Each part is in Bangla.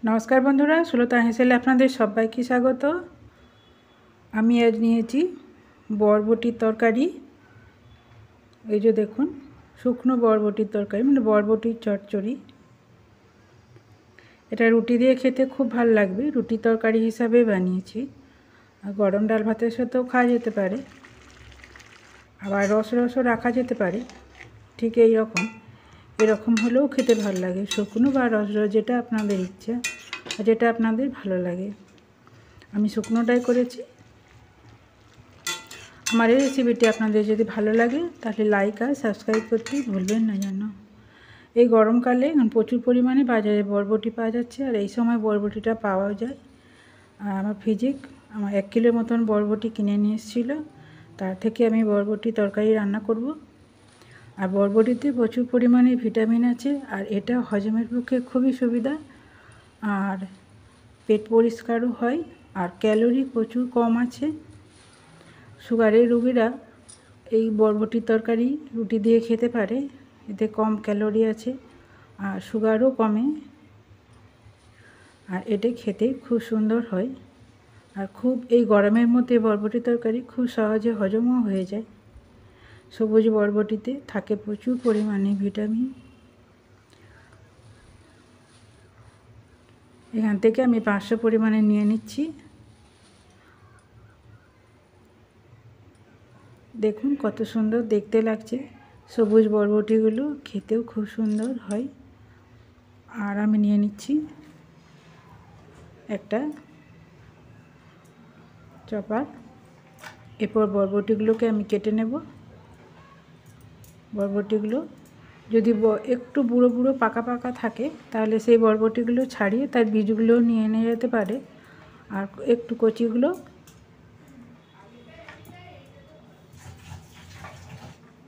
নমস্কার বন্ধুরা, সুলতা হেসেলে আপনাদের সবাইকে স্বাগত। আমি আজ নিয়েছি বরবটির তরকারি। এই যে দেখুন, শুকনো বরবটির তরকারি, মানে বরবটির চচ্চড়ি। এটা রুটি দিয়ে খেতে খুব ভালো লাগবে। রুটি তরকারি হিসাবে বানিয়েছি। আর গরম ডাল ভাতের সাথেও খাওয়া যেতে পারে, আবার রসও রাখা যেতে পারে। ঠিক এরকম হলেও খেতে ভালো লাগে, শুকনো বা রস, যেটা আপনাদের ইচ্ছা, যেটা আপনাদের ভালো লাগে। আমি শুকনোটাই করেছি। আমার এই রেসিপিটি আপনাদের যদি ভালো লাগে তাহলে লাইক আর সাবস্ক্রাইব করতে ভুলবেন না যেন। এই গরমকালে প্রচুর পরিমাণে বাজারে বরবটি পাওয়া যাচ্ছে, আর এই সময় বরবটিটা পাওয়াও যায়। আর আমার আমার 1 কিলোর মতন বরবটি কিনে নিয়ে এসেছিলো। তার থেকে আমি বরবটি তরকারি রান্না করব। আর বরবটিতে প্রচুর পরিমাণে ভিটামিন আছে, আর এটা হজমের পক্ষে খুবই সুবিধা, আর পেট পরিষ্কারও হয়, আর ক্যালোরি প্রচুর কম আছে। সুগারের রোগীরা এই বরবটির তরকারি রুটি দিয়ে খেতে পারে। এতে কম ক্যালোরি আছে, আর সুগারও কমে, আর এটা খেতে খুব সুন্দর হয়। আর এই গরমের মধ্যে বরবটি তরকারি খুব সহজে হজমও হয়ে যায়। সবুজ বরবটিতে থাকে প্রচুর পরিমাণে ভিটামিন। এখান থেকে আমি 500 পরিমাণে নিয়ে নিচ্ছি। দেখুন কত সুন্দর দেখতে লাগছে। সবুজ বরবটিগুলো খেতেও খুব সুন্দর হয়। আর আমি নিয়ে নিচ্ছি একটা চপার। এরপর বরবটিগুলোকে আমি কেটে নেব। বরবটিগুলো যদি একটু বুড়ো বুড়ো পাকা পাকা থাকে তাহলে সেই বরবটিগুলো ছাড়িয়ে তার বীজগুলো নিয়ে যেতে পারে, আর একটু কচিগুলো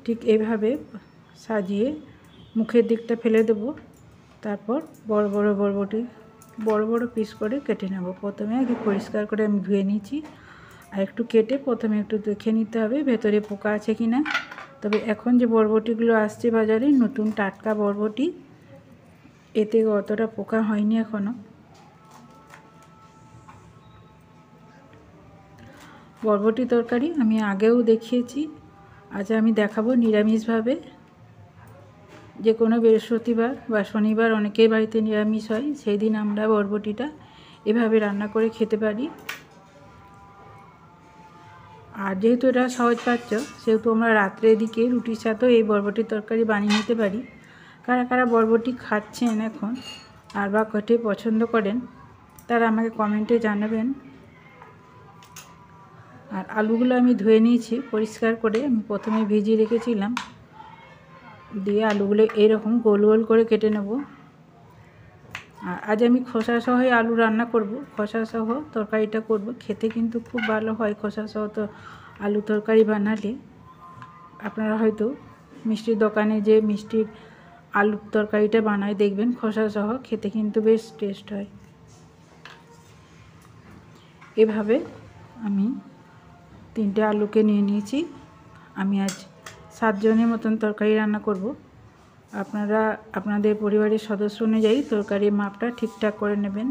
ঠিক এইভাবে সাজিয়ে মুখের দিকটা ফেলে দেব। তারপর বড় বড় পিস করে কেটে নেব। প্রথমে আগে পরিষ্কার করে আমি ধুয়ে নিয়েছি, আর একটু কেটে প্রথমে একটু দেখে নিতে হবে ভেতরে পোকা আছে কি না। তবে এখন যে বরবটিগুলো আসছে বাজারে, নতুন টাটকা বরবটি, এতে অতটা পোকা হয়নি এখনও। বরবটি তরকারি আমি আগেও দেখিয়েছি, আজ আমি দেখাবো নিরামিষভাবে। যে কোনো বৃহস্পতিবার বা শনিবার অনেকের বাড়িতে নিরামিষ হয়, সেই দিন আমরা বরবটিটা এভাবে রান্না করে খেতে পারি। আর যেহেতু এটা সহজপাচ্য, সেহেতু আমরা রাত্রের দিকে রুটির সাথেও এই বরবটির তরকারি বানিয়ে নিতে পারি। কারা কারা বরবটি খাচ্ছেন এখন আর বা খেতে পছন্দ করেন, তারা আমাকে কমেন্টে জানাবেন। আর আলুগুলো আমি ধুয়ে নিয়েছি পরিষ্কার করে, আমি প্রথমে ভিজিয়ে রেখেছিলাম। দিয়ে আলুগুলো এইরকম গোল গোল করে কেটে নেব। আর আজ আমি খোসা সহ আলু রান্না করব, খোসা সহ তরকারিটা করব। খেতে কিন্তু খুব ভালো হয় খোসা সহ তো আলু তরকারি বানালে। আপনারা হয়তো মিষ্টির দোকানে যে মিষ্টির আলুর তরকারিটা বানায় দেখবেন খোসা সহ, খেতে কিন্তু বেশ টেস্ট হয়। এভাবে আমি 3টে আলুকে নিয়ে নিয়েছি। আমি আজ 7 জনের মতন তরকারি রান্না করব। আপনারা আপনাদের পরিবারের সদস্য অনুযায়ী তরকারির মাপটা ঠিকঠাক করে নেবেন।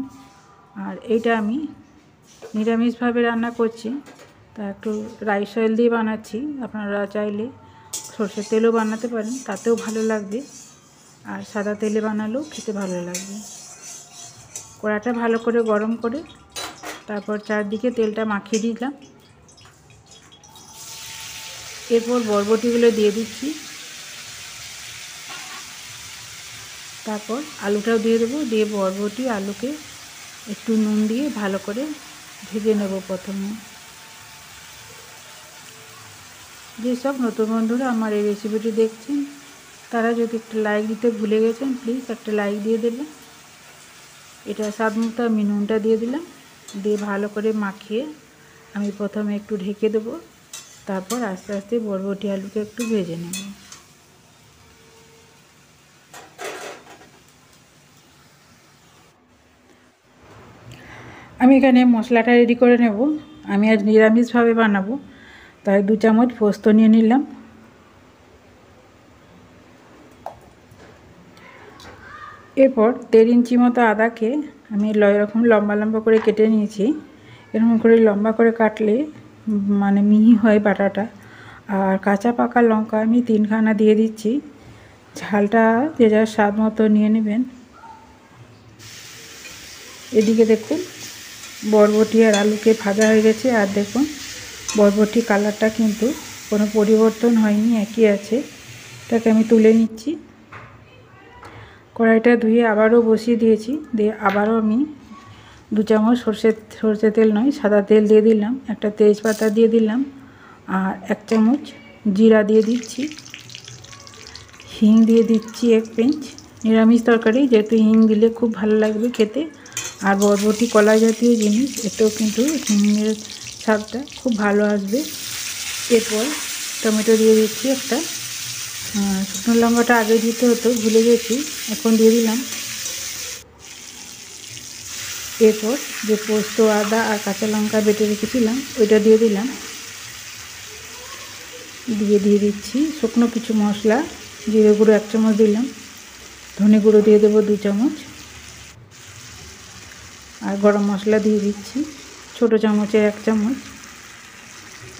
আর এইটা আমি নিরামিষভাবে রান্না করছি, তা একটু রাইস অয়েল দিয়ে বানাচ্ছি। আপনারা চাইলে সরষের তেলও বানাতে পারেন, তাতেও ভালো লাগবে। আর সাদা তেলে বানালেও খেতে ভালো লাগবে। কড়াটা ভালো করে গরম করে তারপর চারদিকে তেলটা মাখিয়ে দিলাম। এরপর বরবটিগুলো দিয়ে দিচ্ছি, তারপর আলুটাও দিয়ে দেবো। দিয়ে বরবটি আলুকে একটু নুন দিয়ে ভালো করে ভেজে নেব। প্রথমে যেসব নতুন বন্ধুরা আমার এই রেসিপিটি দেখছেন, তারা যদি একটা লাইক দিতে ভুলে গেছেন, প্লিজ একটা লাইক দিয়ে দেবেন। এটা স্বাদ মতো আমি নুনটা দিয়ে দিলাম। দিয়ে ভালো করে মাখিয়ে আমি প্রথমে একটু ঢেকে দেবো, তারপর আস্তে আস্তে বরবটি আলুকে একটু ভেজে নেব। আমি এখানে মশলাটা রেডি করে নেব। আমি আজ নিরামিষভাবে বানাবো, তাই 2 চামচ পোস্ত নিয়ে নিলাম। এরপর 1.5 ইঞ্চি মতো আদাকে আমি এরকম লম্বা লম্বা করে কেটে নিয়েছি। এরকম করে লম্বা করে কাটলে মানে মিহি হয় বাটাটা। আর কাঁচা পাকা লঙ্কা আমি 3খানা দিয়ে দিচ্ছি। ঝালটা যে যার স্বাদ মতো নিয়ে নেবেন। এদিকে দেখুন বরবটি আর আলুকে ভাজা হয়ে গেছে। আর দেখুন বরবটি কালারটা কিন্তু কোনো পরিবর্তন হয়নি, একই আছে। এটাকে আমি তুলে নিচ্ছি। কড়াইটা ধুয়ে আবারও বসিয়ে দিয়েছি। দিয়ে আবারও আমি 2 চামচ সর্ষে তেল নয় সাদা তেল দিয়ে দিলাম। একটা তেজপাতা দিয়ে দিলাম আর 1 চামচ জিরা দিয়ে দিচ্ছি। হিং দিয়ে দিচ্ছি 1 পিঞ্চ। নিরামিষ তরকারি যেহেতু হিং দিলে খুব ভালো লাগবে খেতে। আর বরবটি কলা জাতীয় জিনিস, এতেও কিন্তু হিঙের স্বাদটা খুব ভালো আসবে। এরপর টমেটো দিয়ে দিচ্ছি একটা। শুকনো লঙ্কাটা আগে দিতে হতো, ভুলে গেছি, এখন দিয়ে দিলাম। এরপর যে পোস্ত, আদা আর কাঁচা লঙ্কা বেটে রেখেছিলাম ওইটা দিয়ে দিলাম। দিয়ে দিচ্ছি শুকনো কিছু মশলা। জিরে গুঁড়ো 1 চামচ দিলাম। ধনে গুঁড়ো দিয়ে দেবো 2 চামচ। আর গরম মশলা দিয়ে দিচ্ছি ছোটো চামচের 1 চামচ।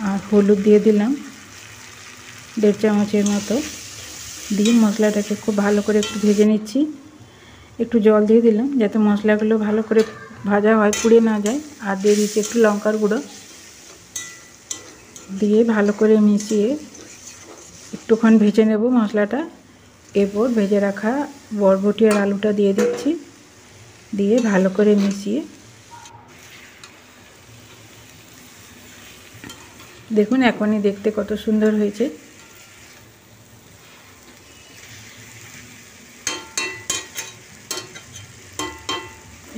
আর হলুদ দিয়ে দিলাম 1.5 চামচের মতো। দিয়ে মশলাটাকে খুব ভালো করে একটু ভেজে নিচ্ছি। একটু জল দিয়ে দিলাম যাতে মশলাগুলো ভালো করে ভাজা হয়, পুড়ে না যায়। আর দিয়ে দিচ্ছি একটু লঙ্কার গুঁড়ো। দিয়ে ভালো করে মিশিয়ে একটুক্ষণ ভেজে নেব মশলাটা। এরপর ভেজে রাখা বরবটি আর আলুটা দিয়ে দিচ্ছি। দিয়ে ভালো করে মিশিয়ে দেখুন এখনই দেখতে কত সুন্দর হয়েছে।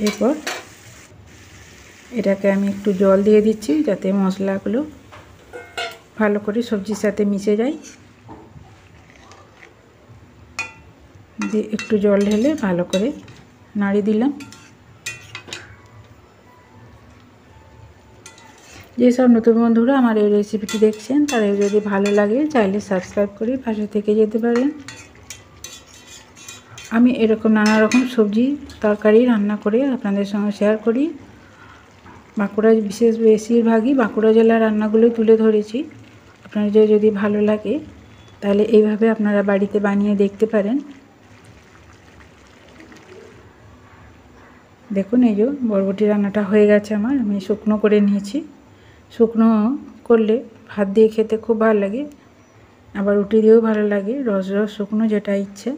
এরপর এটাকে আমি একটু জল দিয়ে দিচ্ছি যাতে মশলাগুলো ভালো করে সবজির সাথে মিশে যায়। দিয়ে একটু জল ঢেলে ভালো করে নাড়িয়ে দিলাম। যেসব নতুন বন্ধুরা আমার এই রেসিপিটি দেখছেন তাদের যদি ভালো লাগে চাইলে সাবস্ক্রাইব করে পাশে থেকে যেতে পারেন। আমি এরকম নানা রকম সবজি তরকারি রান্না করে আপনাদের সঙ্গে শেয়ার করি। বাঁকুড়া বেশিরভাগই বাঁকুড়া জেলার রান্নাগুলোই তুলে ধরেছি। আপনাদের যদি ভালো লাগে তাহলে এইভাবে আপনারা বাড়িতে বানিয়ে দেখতে পারেন। দেখুন এই যে বরবটি রান্নাটা হয়ে গেছে আমার। আমি শুকনো করে নিয়েছি। শুকনো করলে ভাত দিয়ে খেতে খুব ভালো লাগে, আবার রুটি দিয়েও ভালো লাগে, রস শুকনো যেটা ইচ্ছে।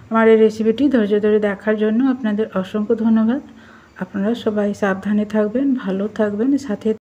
আমার এই রেসিপিটি ধৈর্য ধরে দেখার জন্য আপনাদের অসংখ্য ধন্যবাদ। আপনারা সবাই সাবধানে থাকবেন, ভালো থাকবেন, সাথে